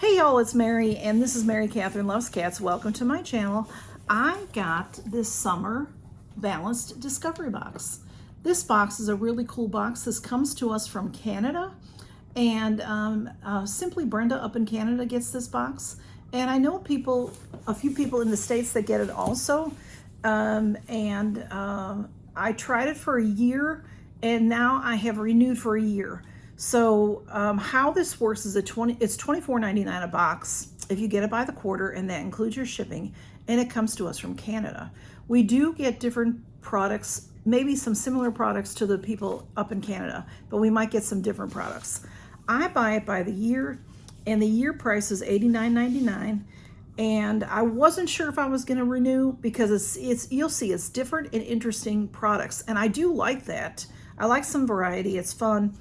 Hey y'all, it's Mary, and this is Mary Catherine Loves Cats. Welcome to my channel. I got this summer balanced discovery box. This box is a really cool box. This comes to us from Canada, and Simply Brenda up in Canada gets this box. And I know a few people in the States that get it also. I tried it for a year, and now I have renewed for a year. So how this works is it's $24.99 a box if you get it by the quarter, and that includes your shipping, and it comes to us from Canada. We do get different products, maybe some similar products to the people up in Canada, but we might get some different products. I buy it by the year, and the year price is $89.99. And I wasn't sure if I was going to renew because you'll see it's different and interesting products, and I do like that. I like some variety. It's fun.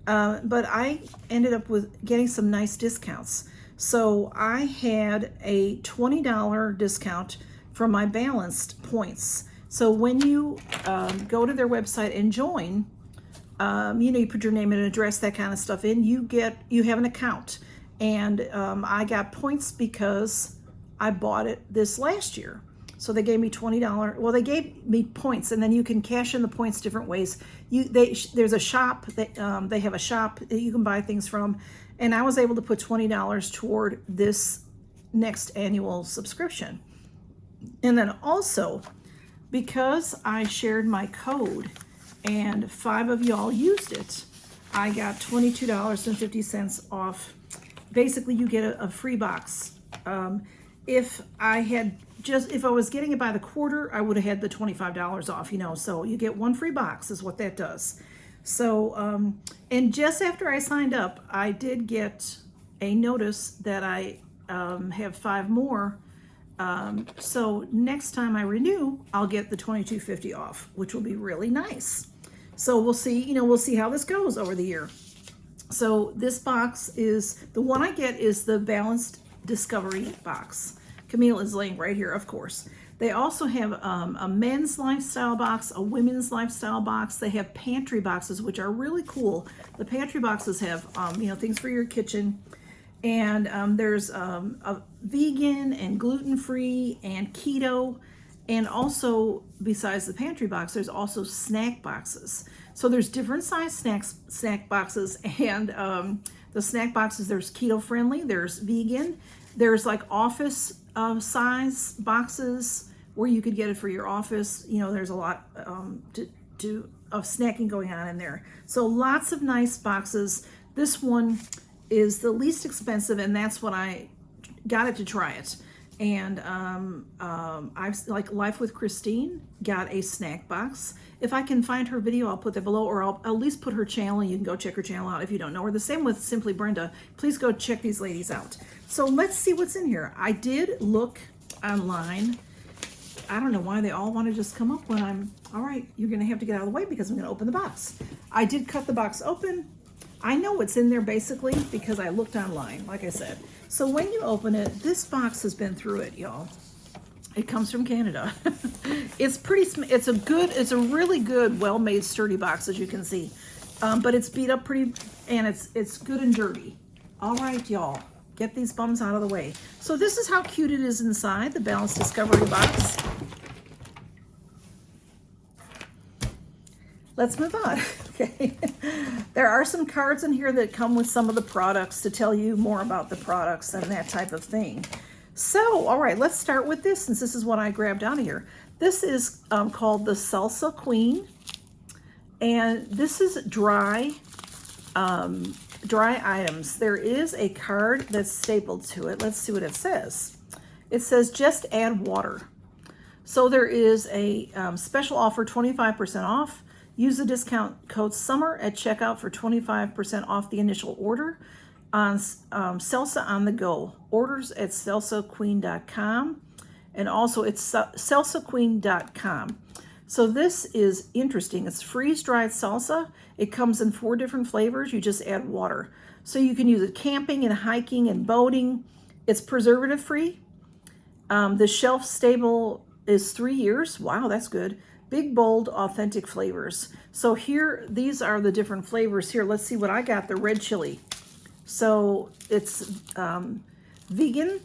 But I ended up with getting some nice discounts. So I had a $20 discount from my balanced points. So when you go to their website and join, you put your name and address, that kind of stuff in, you have an account. And I got points because I bought it this last year. So they gave me $20. Well, they gave me points, and then you can cash in the points different ways. There's a shop that they have a shop that you can buy things from, and I was able to put $20 toward this next annual subscription. And then also, because I shared my code and 5 of y'all used it, I got $22.50 off. Basically, you get a free box. If I was getting it by the quarter, I would have had the $25 off, so you get one free box is what that does. So, and just after I signed up, I did get a notice that I have 5 more. So next time I renew, I'll get the $22.50 off, which will be really nice. So we'll see how this goes over the year. So this box the one I get is the Balanced Discovery box. Camille is laying right here, of course. They also have a men's lifestyle box, a women's lifestyle box. They have pantry boxes, which are really cool. The pantry boxes have, things for your kitchen. And there's a vegan and gluten-free and keto. And also, besides the pantry box, there's also snack boxes. So there's different size snack boxes. And the snack boxes, there's keto-friendly, there's vegan, there's like office size boxes where you could get it for your office. There's a lot of snacking going on in there. So lots of nice boxes. This one is the least expensive, and that's what I got it to try it. And I've, like Life with Christine, got a snack box. If I can find her video, I'll put that below, or I'll at least put her channel, and you can go check her channel out if you don't know her. The same with Simply Brenda. Please go check these ladies out. So let's see what's in here. I did look online. I don't know why they all want to just come up when all right, you're going to have to get out of the way because I'm going to open the box. I did cut the box open. I know what's in there basically because I looked online, like I said. So when you open it, this box has been through it, y'all. It comes from Canada. It's a really good, well-made, sturdy box, as you can see. But it's beat up pretty, and it's good and dirty. All right, y'all, get these bums out of the way. So this is how cute it is inside, the Balanced Discovery box. Let's move on. Okay. There are some cards in here that come with some of the products to tell you more about the products and that type of thing. So, all right, let's start with this, since this is what I grabbed out of here. This is called the Salsa Queen, and this is dry items. There is a card that's stapled to it. Let's see what it says. It says, just add water. So there is a special offer, 25% off. Use the discount code SUMMER at checkout for 25% off the initial order on Salsa on the Go. Orders at salsaqueen.com, and also it's salsaqueen.com. So this is interesting. It's freeze-dried salsa. It comes in 4 different flavors. You just add water. So you can use it camping and hiking and boating. It's preservative-free. The shelf stable is 3 years. Wow, that's good. Big, bold, authentic flavors. So here, these are the different flavors here. Let's see what I got, the red chili. So it's vegan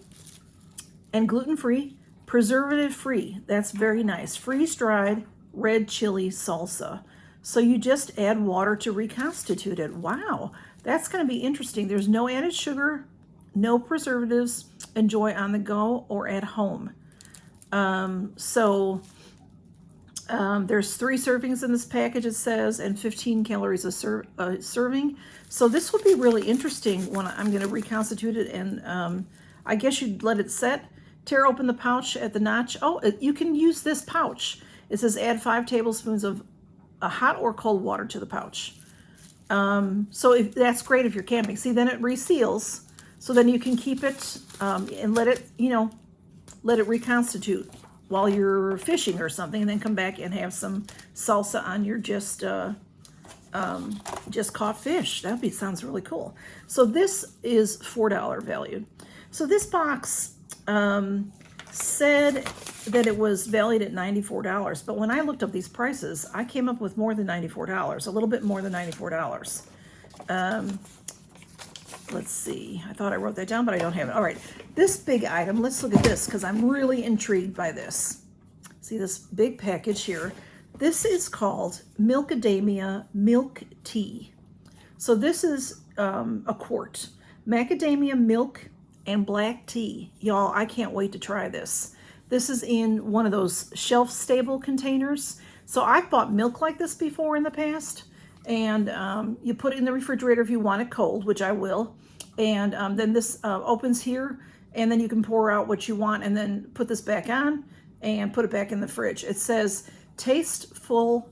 and gluten-free, preservative-free. That's very nice. Freeze-dried red chili salsa. So you just add water to reconstitute it. Wow, that's going to be interesting. There's no added sugar, no preservatives. Enjoy on the go or at home. There's 3 servings in this package, it says, and 15 calories a serving. So this will be really interesting when I'm going to reconstitute it, and I guess you'd let it set. Tear open the pouch at the notch. Oh, you can use this pouch. It says add 5 tablespoons of hot or cold water to the pouch. So that's great if you're camping. See, then it reseals, so then you can keep it and let it, let it reconstitute while you're fishing or something, and then come back and have some salsa on your just caught fish. Sounds really cool. So this is $4 value. So this box said that it was valued at $94, but when I looked up these prices, I came up with more than $94, a little bit more than $94. Let's see, I thought I wrote that down, but I don't have it. All right, this big item, let's look at this, because I'm really intrigued by this. See this big package here. This is called Macadamia Milk Tea. So this is a quart. Macadamia milk and black tea. Y'all, I can't wait to try this. This is in one of those shelf-stable containers. So I've bought milk like this before in the past, and you put it in the refrigerator if you want it cold, which I will. And then this opens here, and then you can pour out what you want, and then put this back on and put it back in the fridge. It says tasteful,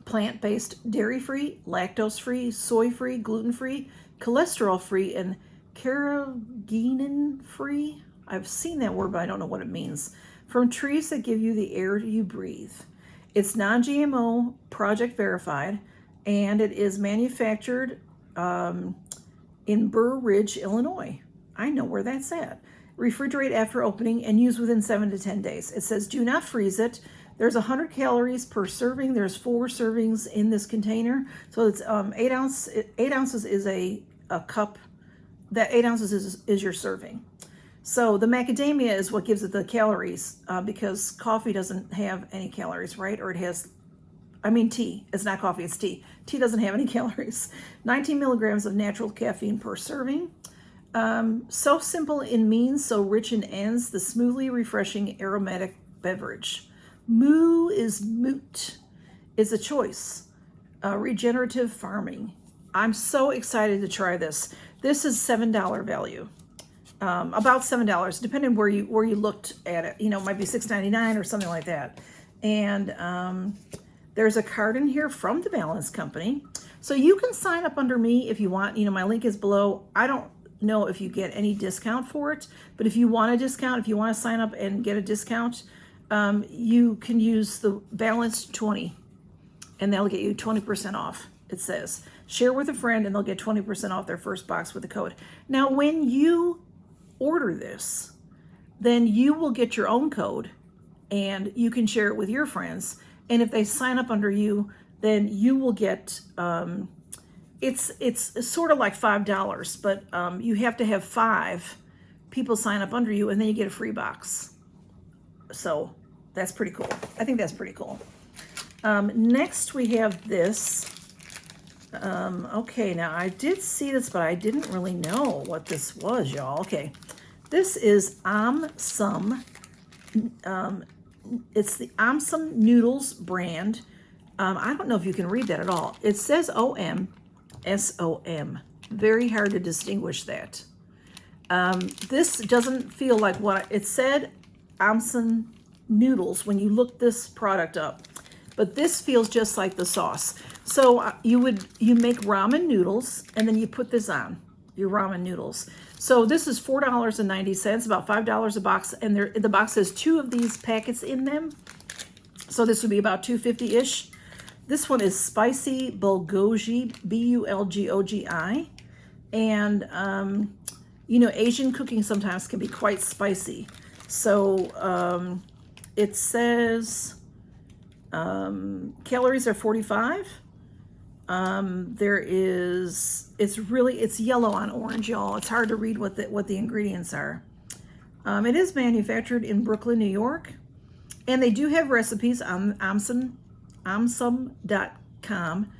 plant-based, dairy-free, lactose-free, soy-free, gluten-free, cholesterol-free, and carrageenan-free. I've seen that word, but I don't know what it means. From trees that give you the air you breathe. It's non-GMO, project verified, and it is manufactured in Burr Ridge, Illinois. I know where that's at. Refrigerate after opening and use within 7 to 10 days. It says do not freeze it. There's 100 calories per serving. There's 4 servings in this container. So it's 8 ounces is a cup. That 8 ounces is your serving. So the macadamia is what gives it the calories, because coffee doesn't have any calories, right? Or it has, tea. It's not coffee, it's tea. Tea doesn't have any calories. 19 milligrams of natural caffeine per serving. So simple in means, so rich in ends, the smoothly refreshing aromatic beverage. Moo is moot. It's a choice. Regenerative farming. I'm so excited to try this. This is $7 value. About $7, depending where you looked at it. It might be $6.99 or something like that. And there's a card in here from the Balance Company. So you can sign up under me if you want. My link is below. I don't know if you get any discount for it, but if you want a discount, if you want to sign up and get a discount, you can use the Balance 20, and they'll get you 20% off. It says share with a friend, and they'll get 20% off their first box with the code. Now, when you order this, then you will get your own code, and you can share it with your friends. And if they sign up under you, then you will get, it's sort of like $5, but you have to have 5 people sign up under you, and then you get a free box. So that's pretty cool. I think that's pretty cool. Next we have this. Okay, now I did see this, but I didn't really know what this was, y'all. Okay, this is Omsum. It's the Omsum Noodles brand. I don't know if you can read that at all. It says O-M-S-O-M. Very hard to distinguish that. This doesn't feel like what it said, Omsum Noodles, when you look this product up. But this feels just like the sauce. So you make ramen noodles, and then you put this on your ramen noodles. So this is $4.90, about $5 a box, and the box has 2 of these packets in them. So this would be about $2.50-ish. This one is spicy bulgogi, B-U-L-G-O-G-I, and Asian cooking sometimes can be quite spicy. So it says calories are 45. It's yellow on orange, y'all. It's hard to read what the ingredients are. It is manufactured in Brooklyn, New York, and they do have recipes on amsum.com.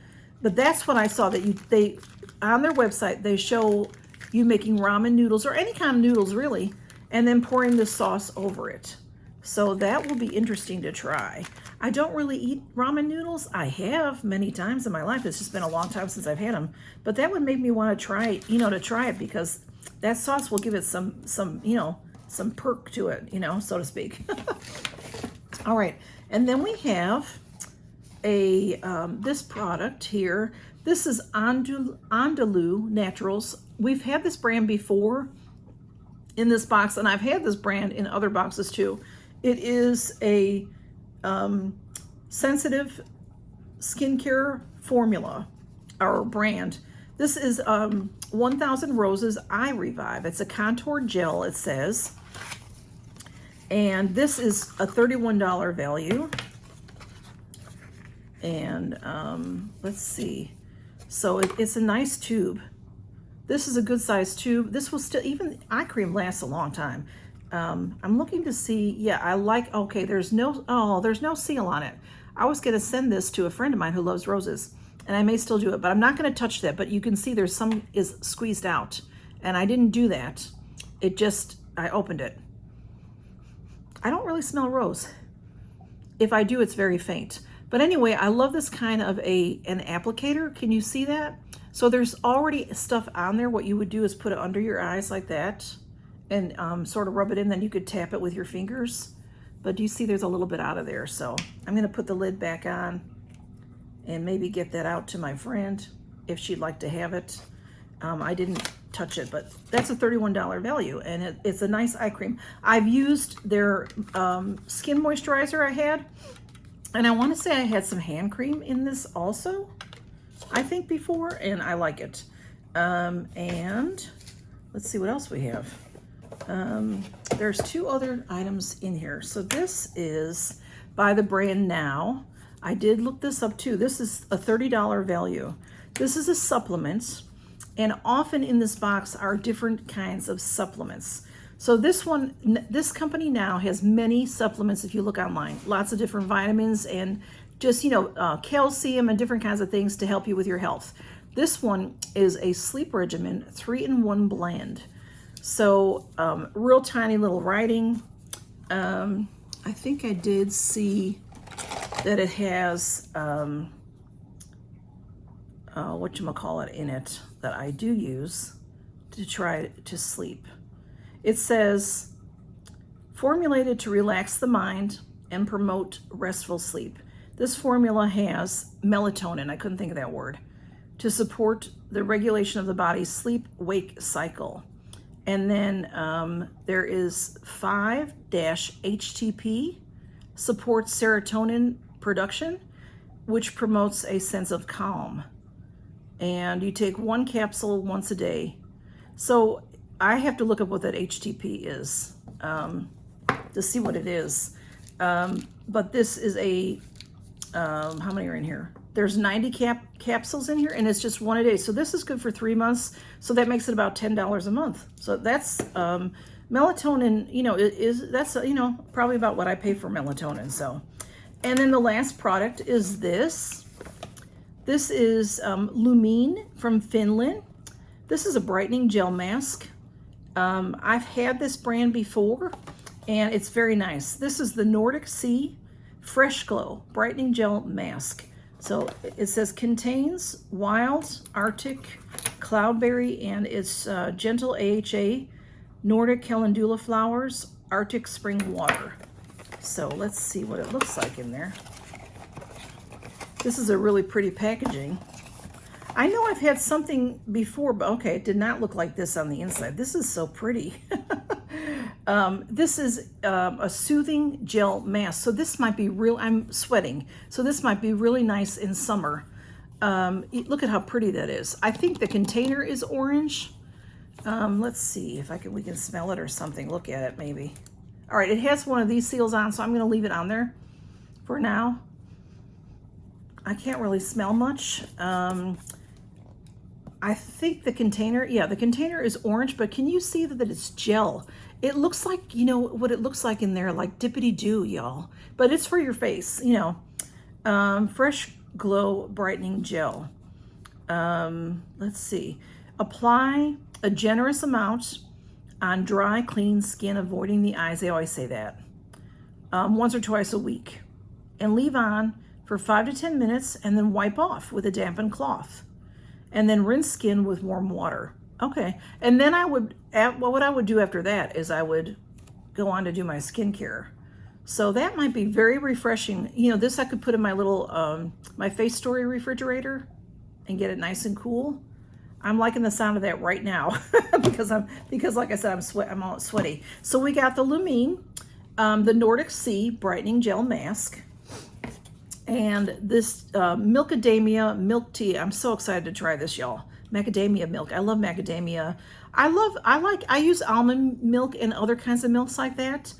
But that's what I saw, that they on their website they show you making ramen noodles, or any kind of noodles really, and then pouring the sauce over it. So that will be interesting to try. I don't really eat ramen noodles. I have many times in my life. It's just been a long time since I've had them. But that would make me want to try it, to try it, because that sauce will give it some perk to it, so to speak. All right, and then we have this product here. This is Andalou Naturals. We've had this brand before in this box, and I've had this brand in other boxes too. It is a sensitive skincare formula or brand. This is 1000 Roses Eye Revive. It's a contour gel, it says. And this is a $31 value. And let's see. So it's a nice tube. This is a good size tube. This will still, even eye cream lasts a long time. I'm looking to see, yeah, okay, there's no seal on it. I was gonna send this to a friend of mine who loves roses, and I may still do it, but I'm not gonna touch that. But you can see there's some is squeezed out, and I didn't do that. I opened it. I don't really smell rose. If I do, it's very faint. But anyway, I love this kind of an applicator. Can you see that? So there's already stuff on there. What you would do is put it under your eyes like that, and sort of rub it in. Then you could tap it with your fingers. But do you see there's a little bit out of there? So I'm gonna put the lid back on and maybe get that out to my friend if she'd like to have it. I didn't touch it, but that's a $31 value, and it's a nice eye cream. I've used their skin moisturizer I had, and I want to say I had some hand cream in this also, I think before, and I like it. And let's see what else we have. There's two other items in here. So this is by the brand Now. I did look this up too. This is a $30 value. This is a supplement, and often in this box are different kinds of supplements. So this company Now has many supplements if you look online. Lots of different vitamins and just, calcium and different kinds of things to help you with your health. This one is a sleep regimen 3-in-1 blend. So real tiny little writing. I think I did see that it has whatchamacallit in it that I do use to try to sleep. It says, formulated to relax the mind and promote restful sleep. This formula has melatonin, I couldn't think of that word, to support the regulation of the body's sleep-wake cycle. And then there is 5-HTP, supports serotonin production, which promotes a sense of calm. And you take 1 capsule once a day. So I have to look up what that HTP is to see what it is. But this is how many are in here? There's 90 capsules in here, and it's just 1 a day. So this is good for 3 months. So that makes it about $10 a month. So that's melatonin. That's probably about what I pay for melatonin. So, and then the last product is this. This is Lume from Finland. This is a brightening gel mask. I've had this brand before, and it's very nice. This is the Nordic Sea Fresh Glow Brightening Gel Mask. So it says contains wild Arctic cloudberry, and it's gentle AHA, Nordic calendula flowers, Arctic spring water. So let's see what it looks like in there. This is a really pretty packaging. I know I've had something before, but okay, it did not look like this on the inside. This is so pretty. This is a soothing gel mask. So this might be I'm sweating. So this might be really nice in summer. Look at how pretty that is. I think the container is orange. Let's see if we can smell it or something. Look at it maybe. All right, it has one of these seals on, so I'm gonna leave it on there for now. I can't really smell much. I think the container, yeah, the container is orange, but can you see that it's gel? It looks like, you know, what it looks like in there, like dippity-doo, y'all. But it's for your face, you know. Fresh Glow Brightening Gel. Let's see. Apply a generous amount on dry, clean skin, avoiding the eyes. They always say that. Once or twice a week. And leave on for 5 to 10 minutes and then wipe off with a dampened cloth. And then rinse skin with warm water. Okay. And then I would, well, what I would do after that is I would go on to do my skincare. So that might be very refreshing. You know, this I could put in my little, my Face Story refrigerator and get it nice and cool. I'm liking the sound of that right now because like I said, I'm all sweaty. So we got the Lume, the Nordic Sea Brightening Gel Mask, and this Milkadamia Milk Tea. I'm so excited to try this, y'all. Macadamia milk. I love macadamia. I use almond milk and other kinds of milks like that.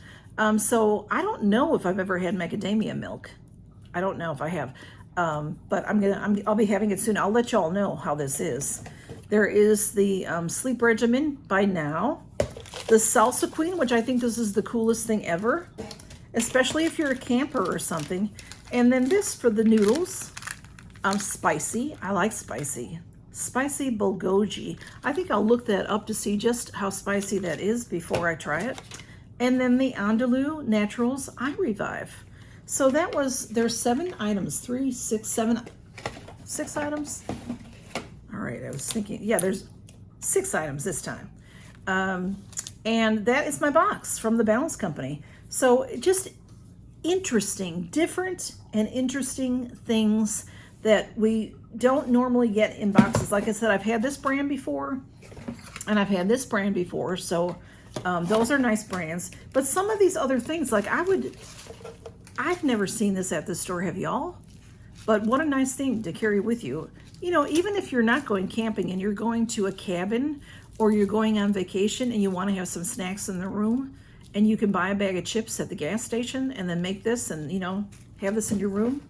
So I don't know if I've ever had macadamia milk. I don't know if I have. But I'll be having it soon. I'll let y'all know how this is. There is the Sleep Regimen by Now. The Salsa Queen, which I think this is the coolest thing ever, especially if you're a camper or something. And then this for the noodles, spicy. I like spicy. Spicy bulgogi. I think I'll look that up to see just how spicy that is before I try it. And then the Andalou Naturals Eye Revive. So that was, there's 7 items, 3, 6, 7, 6 items. All right, I was thinking, yeah, there's 6 items this time. And that is my box from the Balance Company. So just interesting, different and interesting things that we don't normally get in boxes. Like I said, I've had this brand before and I've had this brand before. So those are nice brands. But some of these other things, like I've never seen this at the store, have y'all? But what a nice thing to carry with you. You know, even if you're not going camping and you're going to a cabin or you're going on vacation and you want to have some snacks in the room, and you can buy a bag of chips at the gas station and then make this and, you know, have this in your room.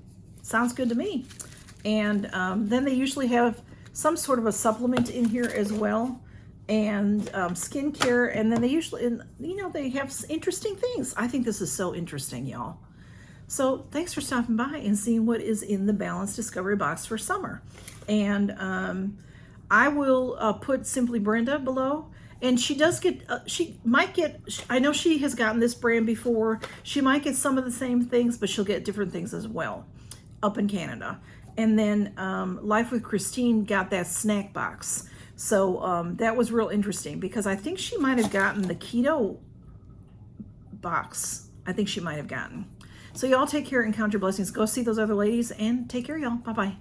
Sounds good to me. And then they usually have some sort of a supplement in here as well, and skincare. And then they usually, you know, they have interesting things. I think this is so interesting, y'all. So thanks for stopping by and seeing what is in the Balance Discovery Box for summer. And I will put Simply Brenda below. And she does get, she might get, I know she has gotten this brand before. She might get some of the same things, but she'll get different things as well up in Canada. And then Life with Christine got that snack box. So that was real interesting because I think she might have gotten the keto box. I think she might have gotten. So y'all take care and count your blessings. Go see those other ladies and take care, y'all. Bye-bye.